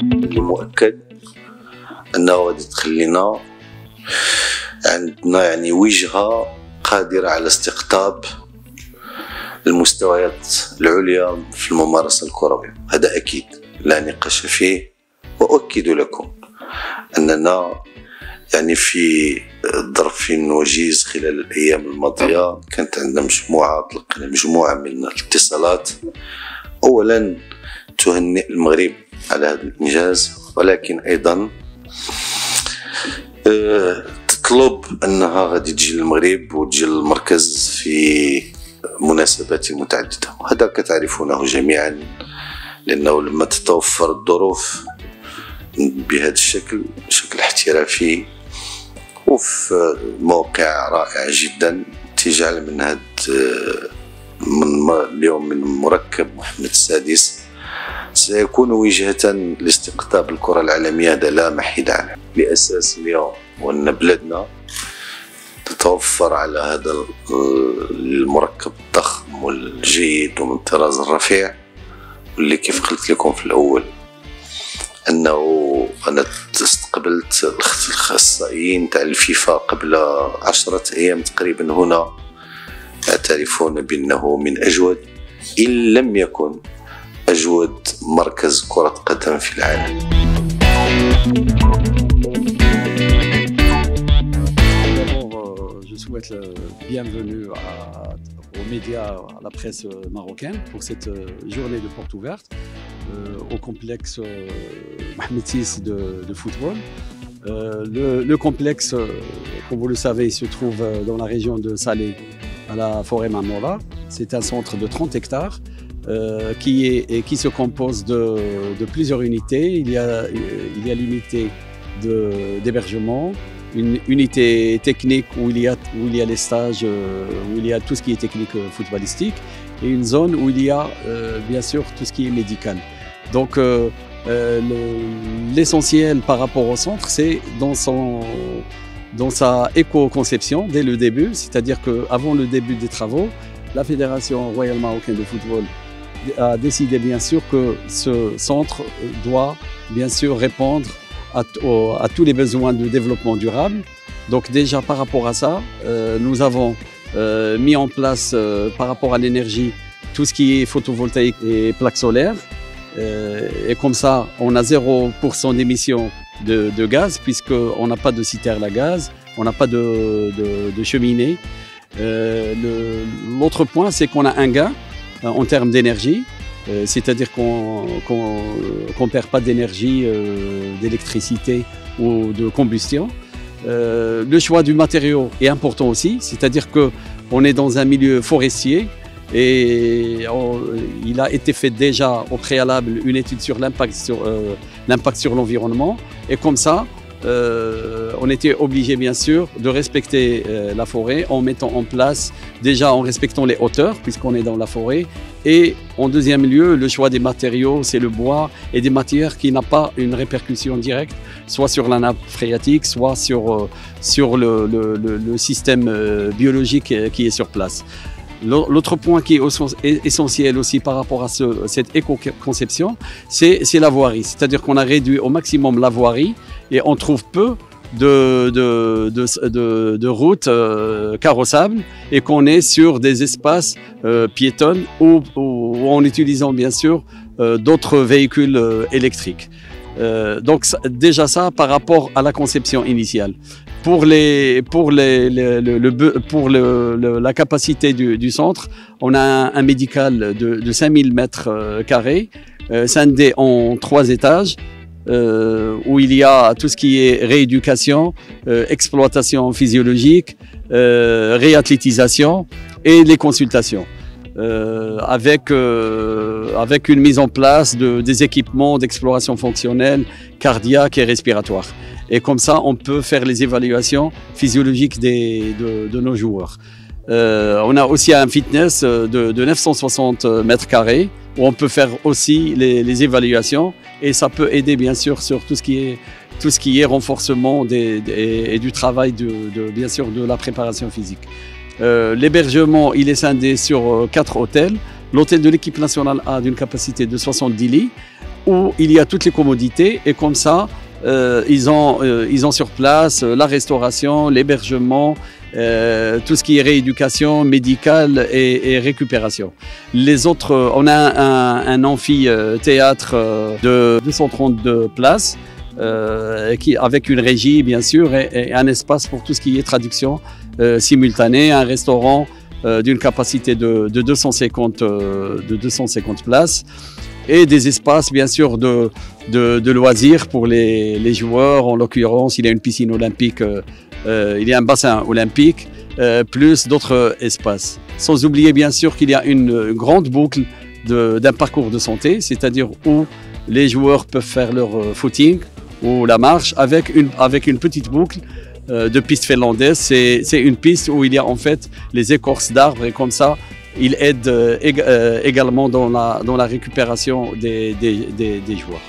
اللي مؤكد أنه غادي تخلينا عندنا يعني وجهة قادرة على استقطاب المستويات العليا في الممارسة الكروية. هذا أكيد لا نقاش فيه، وأؤكد لكم أننا يعني في ظرف وجيز خلال الأيام الماضية كانت عندنا تلقينا مجموعة من الاتصالات أولا تهنئ المغرب على هذا الإنجاز، ولكن أيضا تطلب أنها غادي تجي للمغرب وتجي للمركز في مناسبات متعددة، وهذا كتعرفونه جميعا، لأنه لما تتوفر الظروف بهذا الشكل، شكل احترافي وفي موقع رائع جدا، تجعل من هذا اليوم من مركب محمد السادس سيكون وجهة لاستقطاب الكرة العالمية. هذا لا محيد عنه، لأساس اليوم وأن بلادنا تتوفر على هذا المركب الضخم والجيد ومن الطراز الرفيع، واللي كيف قلت لكم في الأول أنه أنا استقبلت الأخصائيين تاع الفيفا قبل 10 أيام تقريبا هنا، يعترفون بأنه من أجود إن لم يكن أجود مركز كرة قدم في العالم. Je souhaite la bienvenue aux médias, à la presse marocaine pour cette journée de porte ouverte au complexe Mohamed VI de football. Le complexe, comme vous le savez, se trouve dans la région de Salé, à la forêt Mamola. C'est un centre de 30 hectares qui se compose de plusieurs unités. Il y a l'unité d'hébergement, une unité technique où il y a les stages, où il y a tout ce qui est technique footballistique, et une zone où il y a bien sûr tout ce qui est médical. Donc l'essentiel par rapport au centre, c'est dans sa éco-conception dès le début, c'est-à-dire qu'avant le début des travaux, la Fédération royale marocaine de football a décidé bien sûr que ce centre doit bien sûr répondre à tous les besoins de développement durable. Donc déjà par rapport à ça, nous avons mis en place par rapport à l'énergie tout ce qui est photovoltaïque et plaques solaires. Et comme ça, on a 0% d'émissions de gaz, puisqu'on n'a pas de citerne à gaz, on n'a pas de cheminée. L'autre point, c'est qu'on a un gain en termes d'énergie, c'est-à-dire qu'on ne perd pas d'énergie, d'électricité ou de combustion. Le choix du matériau est important aussi, c'est-à-dire qu'on est dans un milieu forestier et il a été fait déjà au préalable une étude sur l'impact sur l'environnement, et comme ça, on était obligé bien sûr de respecter la forêt en mettant en place, déjà en respectant les hauteurs puisqu'on est dans la forêt, et en deuxième lieu le choix des matériaux, c'est le bois et des matières qui n'ont pas une répercussion directe soit sur la nappe phréatique, soit sur le système biologique qui est sur place. L'autre point qui est essentiel aussi par rapport à cette éco-conception, c'est la voirie. C'est-à-dire qu'on a réduit au maximum la voirie et on trouve peu de routes carrossables, et qu'on est sur des espaces piétonnes ou en utilisant bien sûr d'autres véhicules électriques. Donc déjà ça par rapport à la conception initiale. Pour la capacité du centre, on a un médical de 5000 mètres carrés, scindé en 3 étages, où il y a tout ce qui est rééducation, exploitation physiologique, réathlétisation et les consultations. Avec une mise en place des équipements d'exploration fonctionnelle, cardiaque et respiratoire. Et comme ça, on peut faire les évaluations physiologiques de nos joueurs. On a aussi un fitness de 960 mètres carrés où on peut faire aussi les évaluations, et ça peut aider bien sûr sur tout ce qui est renforcement et du travail bien sûr de la préparation physique. L'hébergement, il est scindé sur 4 hôtels. L'hôtel de l'équipe nationale a d'une capacité de 70 lits. où il y a toutes les commodités et comme ça, ils ont sur place la restauration, l'hébergement, tout ce qui est rééducation médicale et récupération. Les autres, on a un amphithéâtre de 232 places avec une régie bien sûr et un espace pour tout ce qui est traduction simultanée, un restaurant d'une capacité de 250 places et des espaces bien sûr de loisirs pour les joueurs. En l'occurrence, il y a une piscine olympique, il y a un bassin olympique, plus d'autres espaces. Sans oublier bien sûr qu'il y a une grande boucle d'un parcours de santé, c'est-à-dire où les joueurs peuvent faire leur footing ou la marche avec une petite boucle de piste finlandaise. C'est une piste où il y a en fait les écorces d'arbres et comme ça, il aide également dans la récupération des joueurs.